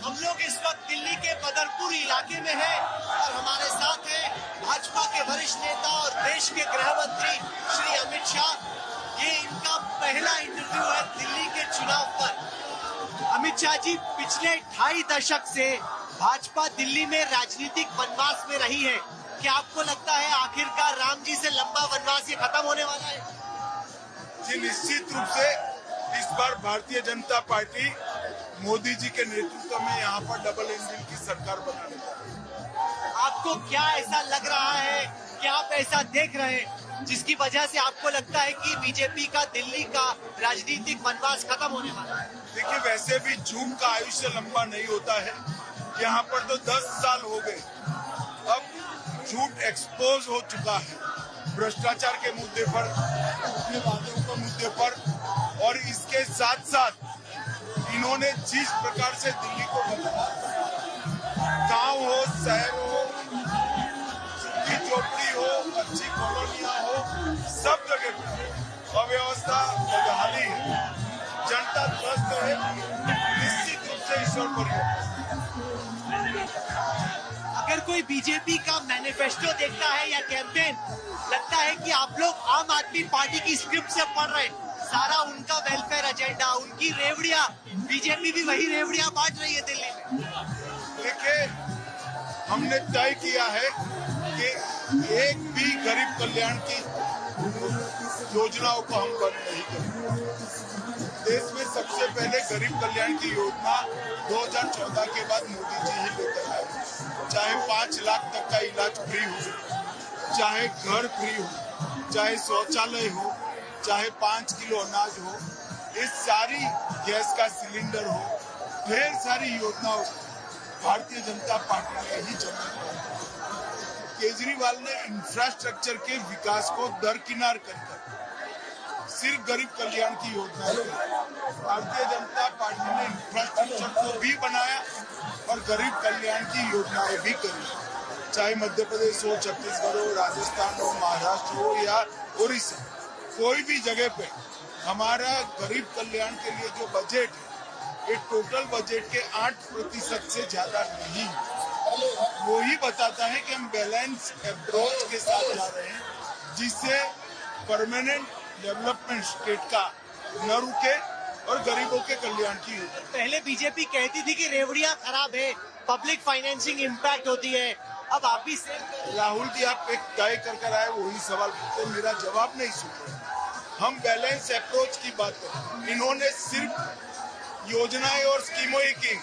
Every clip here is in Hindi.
हम लोग इस वक्त दिल्ली के बदरपुर इलाके में हैं और हमारे साथ हैं भाजपा के वरिष्ठ नेता और देश के गृह मंत्री श्री अमित शाह। ये इनका पहला इंटरव्यू है दिल्ली के चुनाव पर। अमित शाह जी, पिछले 2.5 दशक से भाजपा दिल्ली में राजनीतिक वनवास में रही है। क्या आपको लगता है आखिरकार राम जी से लंबा वनवास ये खत्म होने वाला है? जी, निश्चित रूप से इस बार भारतीय जनता पार्टी मोदी जी के नेतृत्व में यहाँ पर डबल इंजन की सरकार बनाने जा रही है। आपको क्या ऐसा लग रहा है कि आप ऐसा देख रहे हैं जिसकी वजह से आपको लगता है कि बीजेपी का दिल्ली का राजनीतिक वनवास खत्म होने वाला है? देखिए, वैसे भी झूठ का आयुष्य लंबा नहीं होता है। यहाँ पर तो 10 साल हो गए। अब झूठ एक्सपोज हो चुका है, भ्रष्टाचार के मुद्दे पर, अपने वादों के मुद्दे पर, और इसके साथ साथ इन्होंने जिस प्रकार से दिल्ली को बदला, गांव हो, शहर हो, झुग्गी झोपड़ी हो, अच्छी कॉलोनियां हो, सब जगह अव्यवस्था बदहाली है, जनता त्रस्त है। निश्चित रूप से ईश्वर पर अगर कोई बीजेपी का मैनिफेस्टो देखता है या कैंपेन, लगता है कि आप लोग आम आदमी पार्टी की स्क्रिप्ट से पढ़ रहे हैं। सारा उनका वेलफेयर एजेंडा, उनकी रेवड़ियां, बीजेपी भी वही रेवड़ियां बांट रही है दिल्ली में। देखिए, हमने तय किया है कि एक भी गरीब कल्याण की योजनाओं को हम बंद नहीं करेंगे। देश में सबसे पहले गरीब कल्याण की योजना 2014 के बाद मोदी जी ही लेकर आए। चाहे 5 लाख तक का इलाज फ्री हो, चाहे घर फ्री हो, चाहे शौचालय हो, चाहे 5 किलो अनाज हो, इस सारी गैस का सिलेंडर हो, ढेर सारी योजनाओं भारतीय जनता पार्टी ने ही चलाई। केजरीवाल ने इंफ्रास्ट्रक्चर के विकास को दरकिनार कर सिर्फ गरीब कल्याण की योजना दी। भारतीय जनता पार्टी ने इंफ्रास्ट्रक्चर को भी बनाया और गरीब कल्याण की योजनाएं भी करी। चाहे मध्य प्रदेश हो, छत्तीसगढ़ हो, राजस्थान हो, महाराष्ट्र हो या उड़ीसा, कोई भी जगह पे हमारा गरीब कल्याण के लिए जो बजट है, ये टोटल बजट के 8% से ज्यादा नहीं। वो ही बताता है कि हम बैलेंस अप्रोच के साथ जा रहे हैं, जिससे परमानेंट डेवलपमेंट स्टेट का न रुके और गरीबों के कल्याण की हो। पहले बीजेपी कहती थी कि रेवड़ियां खराब है, पब्लिक फाइनेंसिंग इम्पैक्ट होती है। अब आप भी राहुल जी, आप एक तय कर आए, वही सवाल पूछते, मेरा जवाब नहीं सुन रहे। हम बैलेंस अप्रोच की बात करें। इन्होंने सिर्फ योजनाएं और स्कीमों ही की।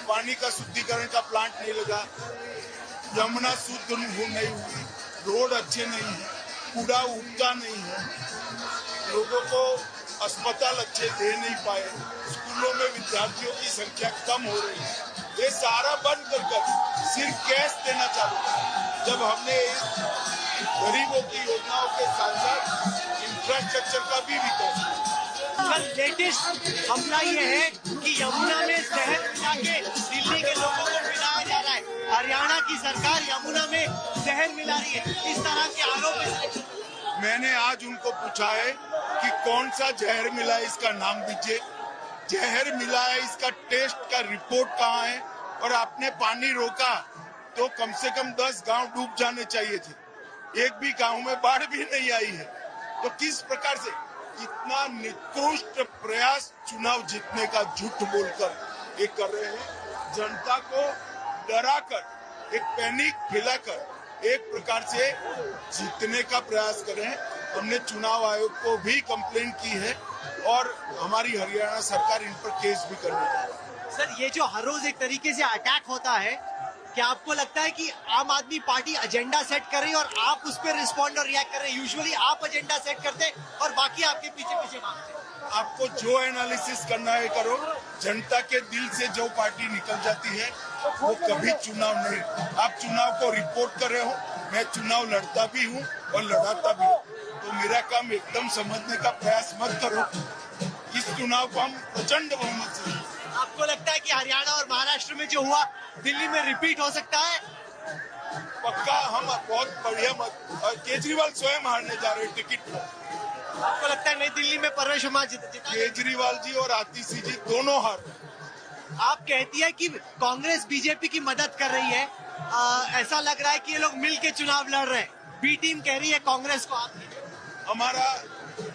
पानी का शुद्धिकरण का प्लांट नहीं लगा, यमुना शुद्ध नहीं हुई, रोड अच्छे नहीं है, कूड़ा उगता नहीं है, लोगों को अस्पताल अच्छे दे नहीं पाए, स्कूलों में विद्यार्थियों की संख्या कम हो रही है। ये सारा बंद कर सिर्फ कैश देना चालू किया। जब हमने गरीबों की योजनाओं के साथ साथ इंफ्रास्ट्रक्चर का भी विकास किया। लेटेस्ट हमला ये है कि यमुना में शहर मिला के दिल्ली के लोगों को मिलाया जा रहा है। हरियाणा की सरकार यमुना में शहर मिला रही है, इस तरह के आरोप। मैंने आज उनको पूछा है कि कौन सा जहर मिला है, इसका नाम दीजिए। जहर मिला है, इसका टेस्ट का रिपोर्ट कहाँ है? और आपने पानी रोका तो कम से कम 10 गांव डूब जाने चाहिए थे। एक भी गांव में बाढ़ भी नहीं आई है। तो किस प्रकार से इतना निकृष्ट प्रयास चुनाव जीतने का झूठ बोलकर ये कर रहे हैं। जनता को डराकर, एक पैनिक फैलाकर एक प्रकार से जीतने का प्रयास कर रहे हैं। हमने चुनाव आयोग को भी कंप्लेंट की है और हमारी हरियाणा सरकार इन पर केस भी करने जा रही है। सर, ये जो हर रोज एक तरीके से अटैक होता है, क्या आपको लगता है कि आम आदमी पार्टी एजेंडा सेट कर रही है और आप उस पर रिस्पॉन्ड और रिएक्ट कर रहे हैं? यूजुअली आप एजेंडा सेट करते हैं और बाकी आपके पीछे पीछे भागते हैं। आपको जो एनालिसिस करना है करो। जनता के दिल से जो पार्टी निकल जाती है वो कभी चुनाव नहीं। आप चुनाव को रिपोर्ट कर रहे हो, मैं चुनाव लड़ता भी हूँ और लड़ाता भी हूँ, तो मेरा काम एकदम समझने का प्रयास मत करो। इस चुनाव को हम प्रचंड बहुमत से। आपको लगता है कि हरियाणा और महाराष्ट्र में जो हुआ दिल्ली में रिपीट हो सकता है? पक्का, हम बहुत बढ़िया मत। केजरीवाल स्वयं हारने जा रहे टिकट पर। आपको लगता है नई दिल्ली में परवेश वर्मा जीत? केजरीवाल जी और आतिशी जी दोनों हार। आप कहती है कि कांग्रेस बीजेपी की मदद कर रही है, ऐसा लग रहा है कि ये लोग मिल के चुनाव लड़ रहे हैं। बी टीम कह रही है कांग्रेस को आपकी। हमारा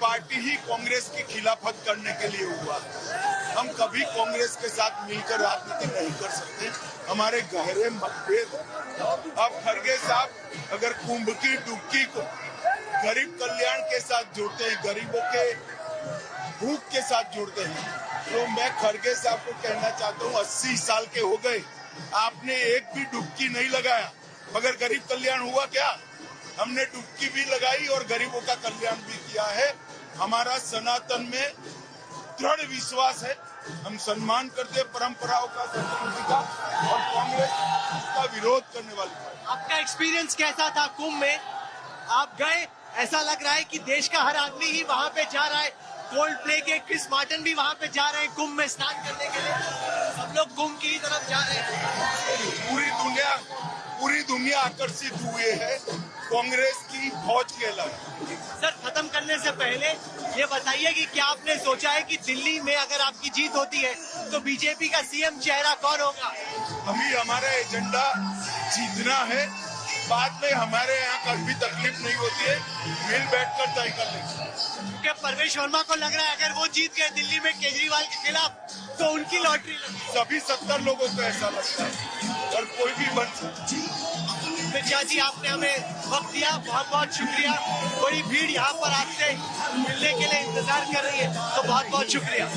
पार्टी ही कांग्रेस की खिलाफत करने के लिए हुआ है। हम कभी कांग्रेस के साथ मिलकर राजनीति नहीं कर सकते, हमारे गहरे मतभेद हैं। अब खड़गे साहब अगर कुंभ की डुबकी को गरीब कल्याण के साथ जोड़ते हैं, गरीबों के भूख के साथ जोड़ते हैं, तो मैं खड़गे साहब को कहना चाहता हूँ 80 साल के हो गए, आपने एक भी डुबकी नहीं लगाया, मगर गरीब कल्याण हुआ क्या? हमने डुबकी भी लगाई और गरीबों का कल्याण भी किया है। हमारा सनातन में दृढ़ विश्वास है, हम सम्मान करते परंपराओं का, संस्कृति का, और कांग्रेस इसका विरोध करने वाली है। आपका एक्सपीरियंस कैसा था कुंभ में? आप गए, ऐसा लग रहा है कि देश का हर आदमी ही वहाँ पे जा रहा है। कोल्ड प्ले के क्रिस मार्टिन भी वहाँ पे जा रहे हैं कुंभ में स्नान करने के लिए। सब लोग कुंभ की ही तरफ जा रहे हैं। पूरी दुनिया आकर्षित हुए है कांग्रेस की फौज के अलावा। सर, खत्म करने से पहले ये बताइए कि क्या आपने सोचा है कि दिल्ली में अगर आपकी जीत होती है तो बीजेपी का सीएम चेहरा कौन होगा? अभी हमारा एजेंडा जीतना है, बाद में हमारे यहाँ कभी तकलीफ नहीं होती है, मिल बैठकर तय कर लेंगे। क्या परवेश वर्मा को लग रहा है अगर वो जीत गए दिल्ली में केजरीवाल के खिलाफ तो उनकी लॉटरी लगी? सभी 70 लोगों को ऐसा लगता है और कोई भी बन सकता है। मिर्चा जी, आपने हमें वक्त दिया, बहुत बहुत शुक्रिया। बड़ी भीड़ यहाँ पर आपसे मिलने के लिए इंतजार कर रही है, तो बहुत बहुत शुक्रिया।